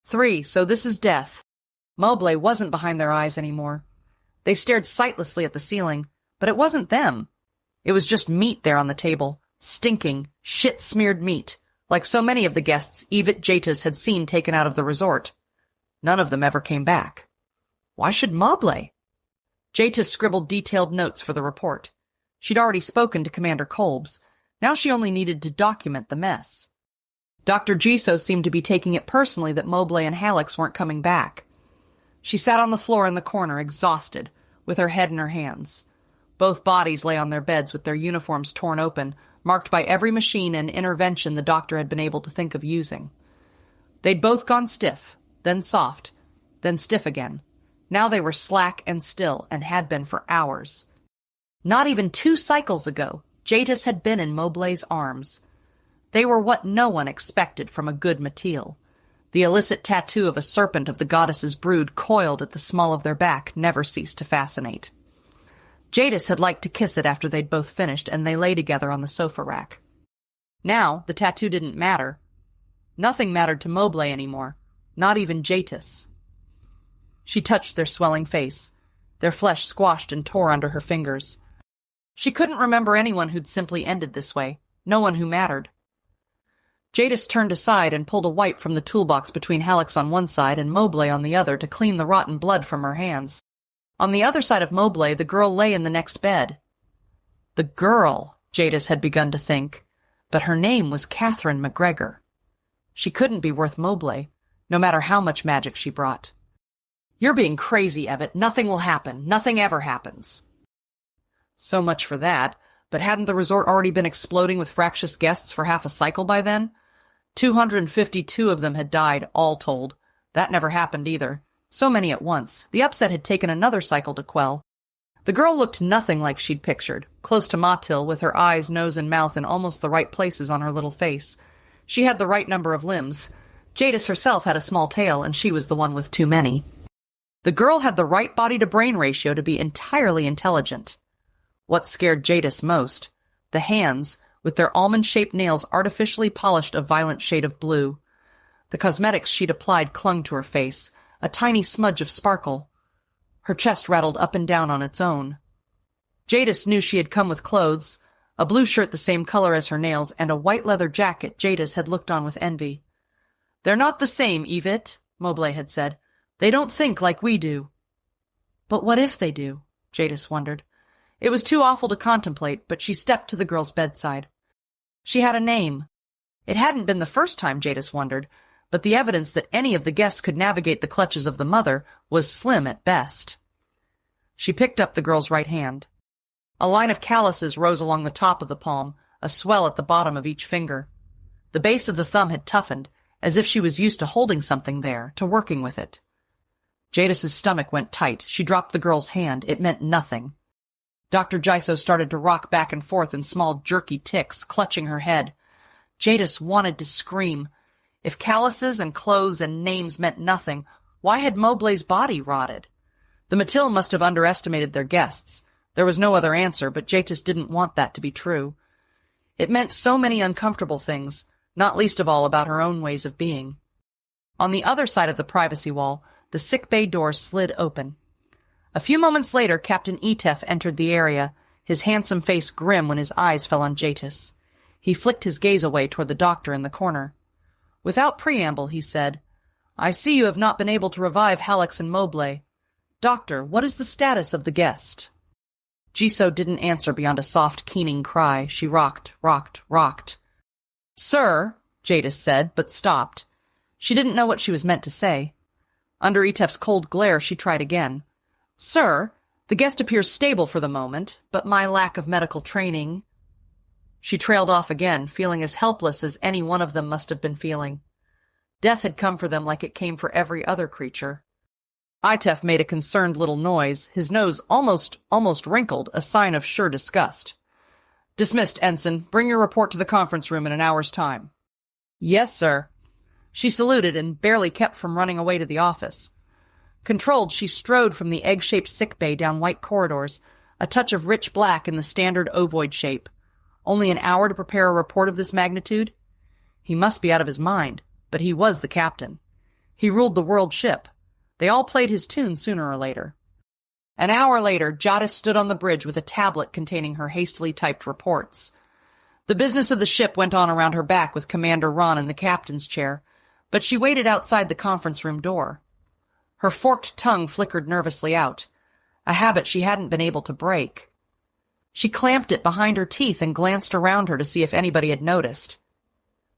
3, so this is death. Mobley wasn't behind their eyes anymore. They stared sightlessly at the ceiling, but it wasn't them. It was just meat there on the table, stinking, shit-smeared meat, like so many of the guests Evit Jatus had seen taken out of the resort. None of them ever came back. Why should Mobley? Jatus scribbled detailed notes for the report. She'd already spoken to Commander Kolbs. Now she only needed to document the mess. Dr. Giso seemed to be taking it personally that Mobley and Hallex weren't coming back. She sat on the floor in the corner, exhausted, with her head in her hands. Both bodies lay on their beds with their uniforms torn open, marked by every machine and intervention the doctor had been able to think of using. They'd both gone stiff, then soft, then stiff again. Now they were slack and still, and had been for hours. Not even 2 cycles ago, Jatus had been in Mobley's arms. They were what no one expected from a good MATIL. The illicit tattoo of a serpent of the goddess's brood coiled at the small of their back never ceased to fascinate. Jatus had liked to kiss it after they'd both finished, and they lay together on the sofa rack. Now, the tattoo didn't matter. Nothing mattered to Mobley anymore, not even Jatus. She touched their swelling face. Their flesh squashed and tore under her fingers. She couldn't remember anyone who'd simply ended this way, no one who mattered. Jatus turned aside and pulled a wipe from the toolbox between Hallex on one side and Mobley on the other to clean the rotten blood from her hands. On the other side of Mobley, the girl lay in the next bed. The girl, Jatus had begun to think, but her name was Catherine McGregor. She couldn't be worth Mobley, no matter how much magic she brought. "You're being crazy, Evit. Nothing will happen. Nothing ever happens." So much for that, but hadn't the resort already been exploding with fractious guests for half a cycle by then? 252 of them had died, all told. That never happened either. So many at once. The upset had taken another cycle to quell. The girl looked nothing like she'd pictured, close to MATIL, with her eyes, nose, and mouth in almost the right places on her little face. She had the right number of limbs. Jatus herself had a small tail, and she was the one with too many. The girl had the right body-to-brain ratio to be entirely intelligent. What scared Jatus most? The hands, with their almond-shaped nails artificially polished a violent shade of blue. The cosmetics she'd applied clung to her face, a tiny smudge of sparkle. Her chest rattled up and down on its own. Jatus knew she had come with clothes, a blue shirt the same color as her nails, and a white leather jacket Jatus had looked on with envy. "They're not the same, Evit," Mobley had said. "They don't think like we do." But what if they do? Jatus wondered. It was too awful to contemplate, but she stepped to the girl's bedside. She had a name. It hadn't been the first time, Jatus wondered, but the evidence that any of the guests could navigate the clutches of the mother was slim at best. She picked up the girl's right hand. A line of calluses rose along the top of the palm, a swell at the bottom of each finger. The base of the thumb had toughened, as if she was used to holding something there, to working with it. Jadis's stomach went tight. She dropped the girl's hand. It meant nothing. Dr. Giso started to rock back and forth in small, jerky ticks, clutching her head. Jadis wanted to scream. If calluses and clothes and names meant nothing, why had Mobley's body rotted? The MATIL must have underestimated their guests. There was no other answer, but Jadis didn't want that to be true. It meant so many uncomfortable things, not least of all about her own ways of being. On the other side of the privacy wall, the sickbay door slid open. A few moments later, Captain Etef entered the area, his handsome face grim when his eyes fell on Jatus. He flicked his gaze away toward the doctor in the corner. Without preamble, he said, "I see you have not been able to revive Hallex and Mobley. Doctor, what is the status of the guest?" Giso didn't answer beyond a soft, keening cry. She rocked, rocked, rocked. "Sir," Jatus said, but stopped. She didn't know what she was meant to say. Under Etef's cold glare, she tried again. "Sir, the guest appears stable for the moment, but my lack of medical training—" She trailed off again, feeling as helpless as any one of them must have been feeling. Death had come for them like it came for every other creature. Etef made a concerned little noise, his nose almost wrinkled, a sign of sure disgust. "Dismissed, Ensign. Bring your report to the conference room in an hour's time." "Yes, sir." She saluted and barely kept from running away to the office. Controlled, she strode from the egg-shaped sickbay down white corridors, a touch of rich black in the standard ovoid shape. Only an hour to prepare a report of this magnitude? He must be out of his mind, but he was the captain. He ruled the world ship. They all played his tune sooner or later. An hour later, Jadis stood on the bridge with a tablet containing her hastily typed reports. The business of the ship went on around her back with Commander Ron in the captain's chair, but she waited outside the conference room door. Her forked tongue flickered nervously out, a habit she hadn't been able to break. She clamped it behind her teeth and glanced around her to see if anybody had noticed.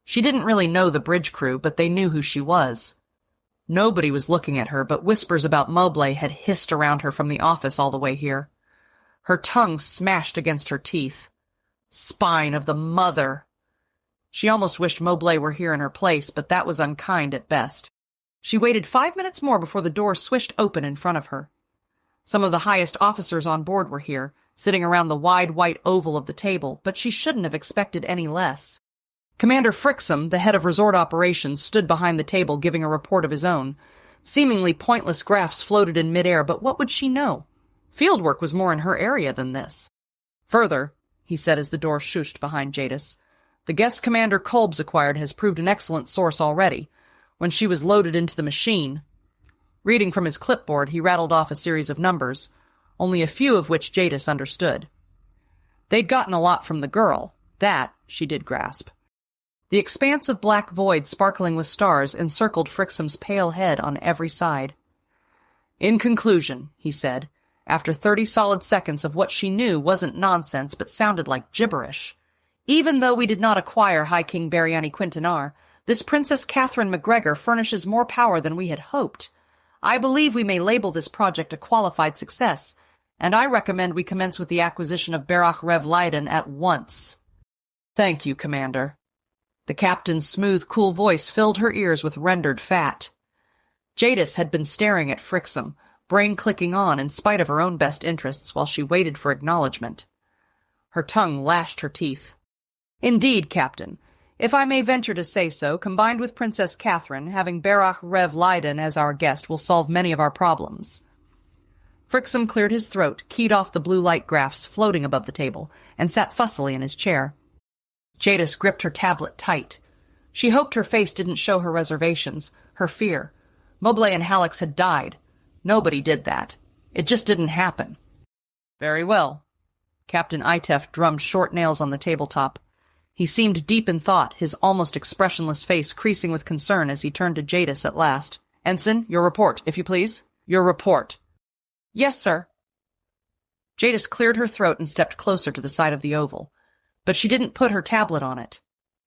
She didn't really know the bridge crew, but they knew who she was. Nobody was looking at her, but whispers about Mobley had hissed around her from the office all the way here. Her tongue smashed against her teeth. Spine of the mother! She almost wished Mobley were here in her place, but that was unkind at best. She waited 5 minutes more before the door swished open in front of her. Some of the highest officers on board were here, sitting around the wide white oval of the table, but she shouldn't have expected any less. Commander Frixum, the head of resort operations, stood behind the table giving a report of his own. Seemingly pointless graphs floated in midair, but what would she know? Fieldwork was more in her area than this. Further, he said as the door shushed behind Jadis, the guest commander Kolb's acquired has proved an excellent source already. When she was loaded into the machine. Reading from his clipboard, he rattled off a series of numbers, only a few of which Jadis understood. They'd gotten a lot from the girl. That she did grasp. The expanse of black void sparkling with stars encircled Frixum's pale head on every side. In conclusion, he said, after 30 solid seconds of what she knew wasn't nonsense but sounded like gibberish, even though we did not acquire High King Beriani Quintanar, this Princess Catherine McGregor furnishes more power than we had hoped. I believe we may label this project a qualified success, and I recommend we commence with the acquisition of Berach Rev Leiden at once. Thank you, Commander. The captain's smooth, cool voice filled her ears with rendered fat. Jadis had been staring at Frixum, brain clicking on in spite of her own best interests while she waited for acknowledgement. Her tongue lashed her teeth. Indeed, Captain. If I may venture to say so, combined with Princess Catherine, having Berach Rev Leiden as our guest will solve many of our problems. Frixum cleared his throat, keyed off the blue light graphs floating above the table, and sat fussily in his chair. Jadis gripped her tablet tight. She hoped her face didn't show her reservations, her fear. Mobley and Hallex had died. Nobody did that. It just didn't happen. Very well. Captain Itef drummed short nails on the tabletop. He seemed deep in thought, his almost expressionless face creasing with concern as he turned to Jadis at last. Ensign, your report, if you please. Your report. Yes, sir. Jadis cleared her throat and stepped closer to the side of the oval. But she didn't put her tablet on it.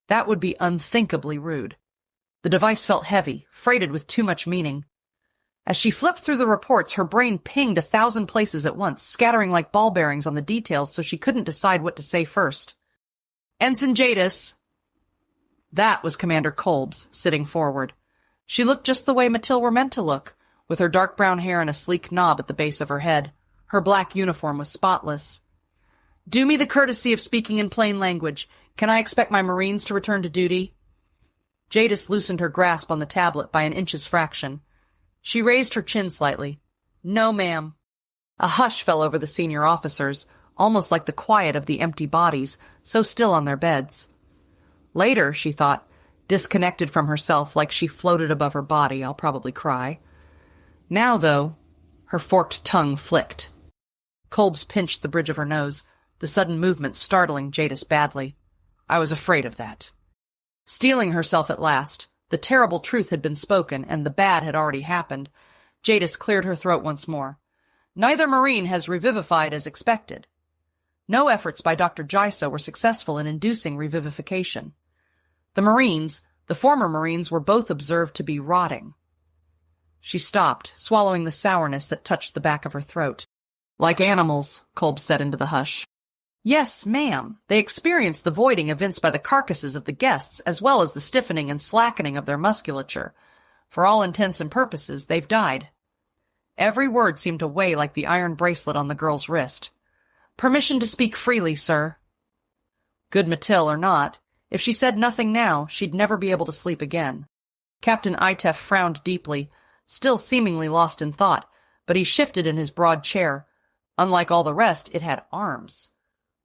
That would be unthinkably rude. The device felt heavy, freighted with too much meaning. As she flipped through the reports, her brain pinged 1,000 places at once, scattering like ball bearings on the details so she couldn't decide what to say first. Ensign Jadis. That was Commander Kolb's, sitting forward. She looked just the way MATIL were meant to look, with her dark brown hair and a sleek knob at the base of her head. Her black uniform was spotless. Do me the courtesy of speaking in plain language. Can I expect my Marines to return to duty? Jadis loosened her grasp on the tablet by an inch's fraction. She raised her chin slightly. No, ma'am. A hush fell over the senior officers, almost like the quiet of the empty bodies, so still on their beds. Later, she thought, disconnected from herself like she floated above her body, I'll probably cry. Now, though, her forked tongue flicked. Kolb's pinched the bridge of her nose, the sudden movement startling Jadis badly. I was afraid of that. Steeling herself at last, the terrible truth had been spoken, and the bad had already happened. Jadis cleared her throat once more. Neither Marine has revivified as expected. No efforts by Dr. Jiso were successful in inducing revivification. The Marines, the former Marines, were both observed to be rotting. She stopped, swallowing the sourness that touched the back of her throat. Like animals, Kolb said into the hush. Yes, ma'am. They experienced the voiding evinced by the carcasses of the guests, as well as the stiffening and slackening of their musculature. For all intents and purposes, they've died. Every word seemed to weigh like the iron bracelet on the girl's wrist. Permission to speak freely, sir. Good MATIL or not, if she said nothing now, she'd never be able to sleep again. Captain Itef frowned deeply, still seemingly lost in thought, but he shifted in his broad chair. Unlike all the rest, it had arms.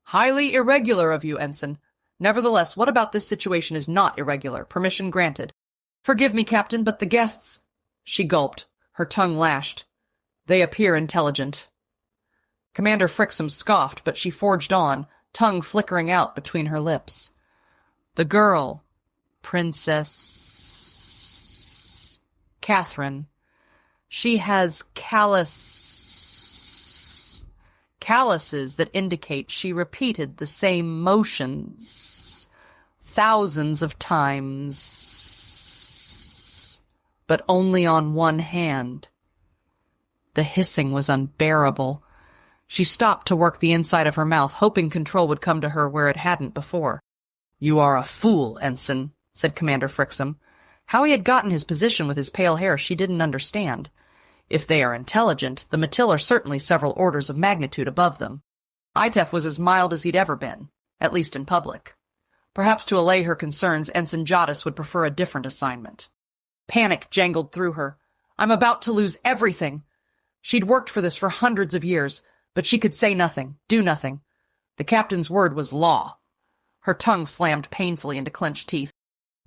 Highly irregular of you, Ensign. Nevertheless, what about this situation is not irregular? Permission granted. Forgive me, Captain, but the guests... She gulped, her tongue lashed. They appear intelligent. Commander Frixum scoffed, but she forged on, tongue flickering out between her lips. The girl, Princess Catherine, she has calluses that indicate she repeated the same motions thousands of times, but only on one hand. The hissing was unbearable. She stopped to work the inside of her mouth, hoping control would come to her where it hadn't before. "You are a fool, Ensign," said Commander Frixum. How he had gotten his position with his pale hair she didn't understand. If they are intelligent, the MATIL are certainly several orders of magnitude above them. Itef was as mild as he'd ever been, at least in public. Perhaps to allay her concerns, Ensign Jadis would prefer a different assignment. Panic jangled through her. I'm about to lose everything. She'd worked for this for hundreds of years, but she could say nothing, do nothing. The captain's word was law. Her tongue slammed painfully into clenched teeth.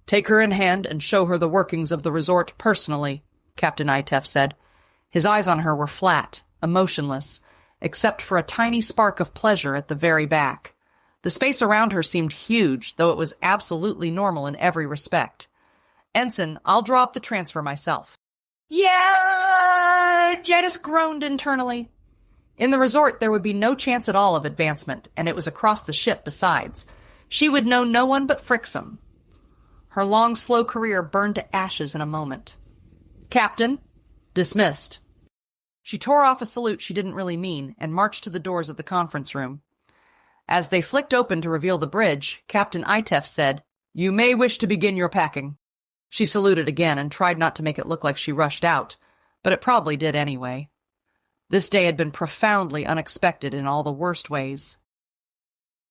Take her in hand and show her the workings of the resort personally, Captain Itef said. His eyes on her were flat, emotionless, except for a tiny spark of pleasure at the very back. The space around her seemed huge, though it was absolutely normal in every respect. Ensign, I'll draw up the transfer myself. Yeah! Jadis groaned internally. In the resort, there would be no chance at all of advancement, and it was across the ship besides. She would know no one but Frixum. Her long, slow career burned to ashes in a moment. Captain, dismissed. She tore off a salute she didn't really mean and marched to the doors of the conference room. As they flicked open to reveal the bridge, Captain Itef said, You may wish to begin your packing. She saluted again and tried not to make it look like she rushed out, but it probably did anyway. This day had been profoundly unexpected in all the worst ways.